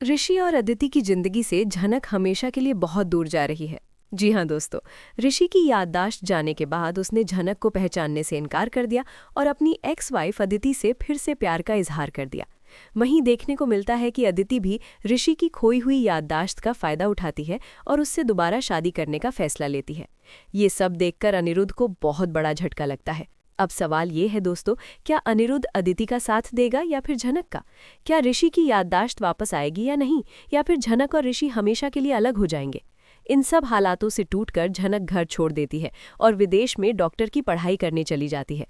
ऋषि और अदिति की जिंदगी से झनक हमेशा के लिए बहुत दूर जा रही है। जी हाँ दोस्तों, ऋषि की याददाश्त जाने के बाद उसने झनक को पहचानने से इनकार कर दिया और अपनी एक्स वाइफ अदिति से फिर से प्यार का इजहार कर दिया। वहीं देखने को मिलता है कि अदिति भी ऋषि की खोई हुई याददाश्त का फायदा उठाती है और उससे दोबारा शादी करने का फैसला लेती है। ये सब देखकर अनिरुद्ध को बहुत बड़ा झटका लगता है। अब सवाल ये है दोस्तों, क्या अनिरुद्ध अदिति का साथ देगा या फिर झनक का? क्या ऋषि की याददाश्त वापस आएगी या नहीं, या फिर झनक और ऋषि हमेशा के लिए अलग हो जाएंगे? इन सब हालातों से टूटकर झनक घर छोड़ देती है और विदेश में डॉक्टर की पढ़ाई करने चली जाती है।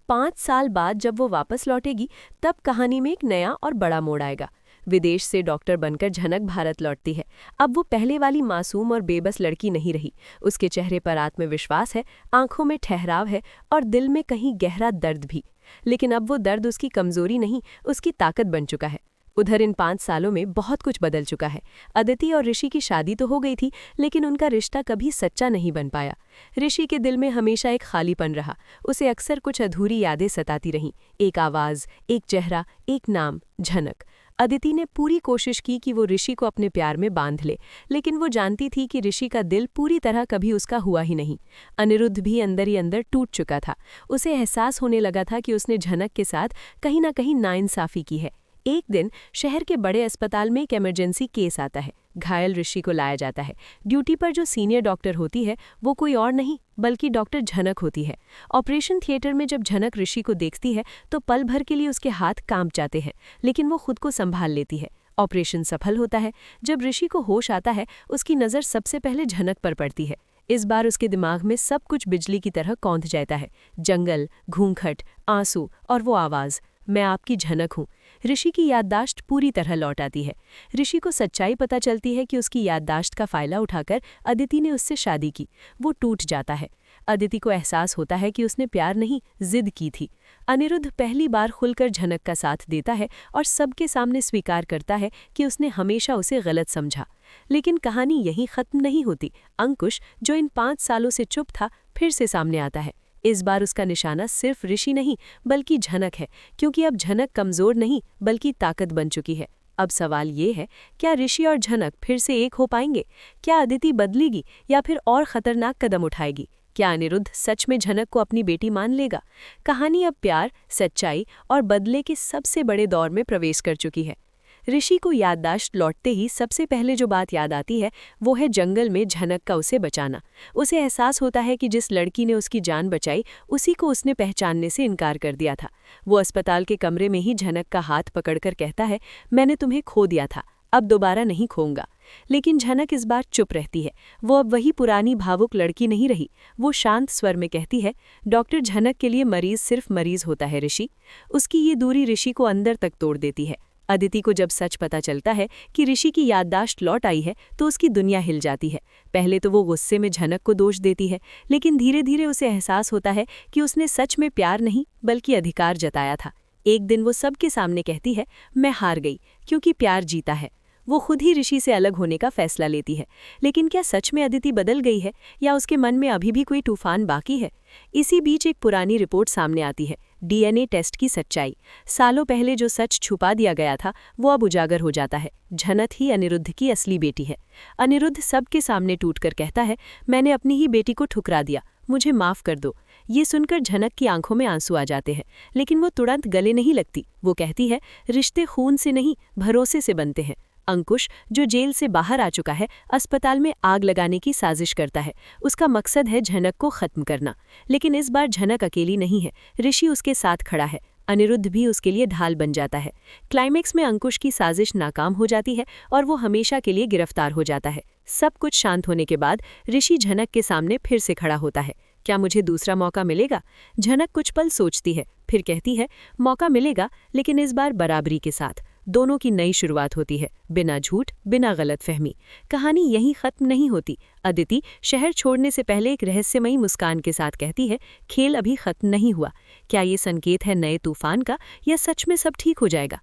5 साल बाद जब वो वापस लौटेगी, तब कहानी में एक नया और बड़ा मोड़ आएगा। विदेश से डॉक्टर बनकर झनक भारत लौटती है। अब वो पहले वाली मासूम और बेबस लड़की नहीं रही। उसके चेहरे पर आत्मविश्वास है, आंखों में ठहराव है और दिल में कहीं गहरा दर्द भी। लेकिन अब वो दर्द उसकी कमजोरी नहीं, उसकी ताकत बन चुका है। उधर इन 5 सालों में बहुत कुछ बदल चुका है। अदिति और ऋषि की शादी तो हो गई थी, लेकिन उनका रिश्ता कभी सच्चा नहीं बन पाया। ऋषि के दिल में हमेशा एक खालीपन रहा। उसे अक्सर कुछ अधूरी यादें सताती रहीं। एक आवाज़, एक चेहरा, एक नाम, झनक। अदिति ने पूरी कोशिश की कि वो ऋषि को अपने प्यार में बांध ले, लेकिन वो जानती थी कि ऋषि का दिल पूरी तरह कभी उसका हुआ ही नहीं। अनिरुद्ध भी अंदर ही अंदर टूट चुका था। उसे एहसास होने लगा था कि उसने झनक के साथ कहीं ना कहीं नाइंसाफी की है। एक दिन शहर के बड़े अस्पताल में एक इमरजेंसी केस आता है। घायल ऋषि को लाया जाता है। ड्यूटी पर जो सीनियर डॉक्टर होती है वो कोई और नहीं बल्कि डॉक्टर झनक होती है। ऑपरेशन थिएटर में जब झनक ऋषि को देखती है तो पल भर के लिए उसके हाथ कांप जाते हैं, लेकिन वो खुद को संभाल लेती है। ऑपरेशन सफल होता है। जब ऋषि को होश आता है, उसकी नज़र सबसे पहले झनक पर पड़ती है। इस बार उसके दिमाग में सब कुछ बिजली की तरह कौंध जाता है। जंगल, घूंघट, आंसू और वो आवाज़, मैं आपकी झनक हूँ। ऋषि की याददाश्त पूरी तरह लौट आती है। ऋषि को सच्चाई पता चलती है कि उसकी याददाश्त का फायदा उठाकर अदिति ने उससे शादी की। वो टूट जाता है। अदिति को एहसास होता है कि उसने प्यार नहीं, जिद की थी। अनिरुद्ध पहली बार खुलकर झनक का साथ देता है और सबके सामने स्वीकार करता है कि उसने हमेशा उसे गलत समझा। लेकिन कहानी यहीं खत्म नहीं होती। अंकुश, जो इन 5 सालों से चुप था, फिर से सामने आता है। इस बार उसका निशाना सिर्फ ऋषि नहीं बल्कि झनक है, क्योंकि अब झनक कमजोर नहीं बल्कि ताकत बन चुकी है। अब सवाल ये है, क्या ऋषि और झनक फिर से एक हो पाएंगे? क्या अदिति बदलेगी या फिर और खतरनाक कदम उठाएगी? क्या अनिरुद्ध सच में झनक को अपनी बेटी मान लेगा? कहानी अब प्यार, सच्चाई और बदले के सबसे बड़े दौर में प्रवेश कर चुकी है। ऋषि को याददाश्त लौटते ही सबसे पहले जो बात याद आती है वो है जंगल में झनक का उसे बचाना। उसे एहसास होता है कि जिस लड़की ने उसकी जान बचाई, उसी को उसने पहचानने से इनकार कर दिया था। वो अस्पताल के कमरे में ही झनक का हाथ पकड़कर कहता है, मैंने तुम्हें खो दिया था, अब दोबारा नहीं खोऊंगा। लेकिन झनक इस बार चुप रहती है। वो अब वही पुरानी भावुक लड़की नहीं रही। वो शांत स्वर में कहती है, डॉक्टर झनक के लिए मरीज सिर्फ मरीज होता है ऋषि। उसकी ये दूरी ऋषि को अंदर तक तोड़ देती है। अदिति को जब सच पता चलता है कि ऋषि की याददाश्त लौट आई है तो उसकी दुनिया हिल जाती है। पहले तो वो गुस्से में झनक को दोष देती है, लेकिन धीरे धीरे उसे एहसास होता है कि उसने सच में प्यार नहीं बल्कि अधिकार जताया था। एक दिन वो सबके सामने कहती है, मैं हार गई क्योंकि प्यार जीता है। वो खुद ही ऋषि से अलग होने का फैसला लेती है। लेकिन क्या सच में अदिति बदल गई है या उसके मन में अभी भी कोई तूफान बाकी है? इसी बीच एक पुरानी रिपोर्ट सामने आती है, डीएनए टेस्ट की सच्चाई। सालों पहले जो सच छुपा दिया गया था वो अब उजागर हो जाता है। झनक ही अनिरुद्ध की असली बेटी है। अनिरुद्ध सबके सामने टूटकर कहता है, मैंने अपनी ही बेटी को ठुकरा दिया, मुझे माफ कर दो। ये सुनकर झनक की आंखों में आंसू आ जाते हैं, लेकिन वो तुरंत गले नहीं लगती। वो कहती है, रिश्ते खून से नहीं भरोसे से बनते हैं। अंकुश, जो जेल से बाहर आ चुका है, अस्पताल में आग लगाने की साजिश करता है। उसका मकसद है झनक को खत्म करना। लेकिन इस बार झनक अकेली नहीं है, ऋषि उसके साथ खड़ा है। अनिरुद्ध भी उसके लिए ढाल बन जाता है। क्लाइमेक्स में अंकुश की साजिश नाकाम हो जाती है और वो हमेशा के लिए गिरफ्तार हो जाता है। सब कुछ शांत होने के बाद ऋषि झनक के सामने फिर से खड़ा होता है। क्या मुझे दूसरा मौका मिलेगा? झनक कुछ पल सोचती है, फिर कहती है, मौका मिलेगा, लेकिन इस बार बराबरी के साथ। दोनों की नई शुरुआत होती है, बिना झूठ, बिना गलतफहमी। कहानी यहीं खत्म नहीं होती। अदिति शहर छोड़ने से पहले एक रहस्यमयी मुस्कान के साथ कहती है, खेल अभी खत्म नहीं हुआ। क्या ये संकेत है नए तूफान का या सच में सब ठीक हो जाएगा?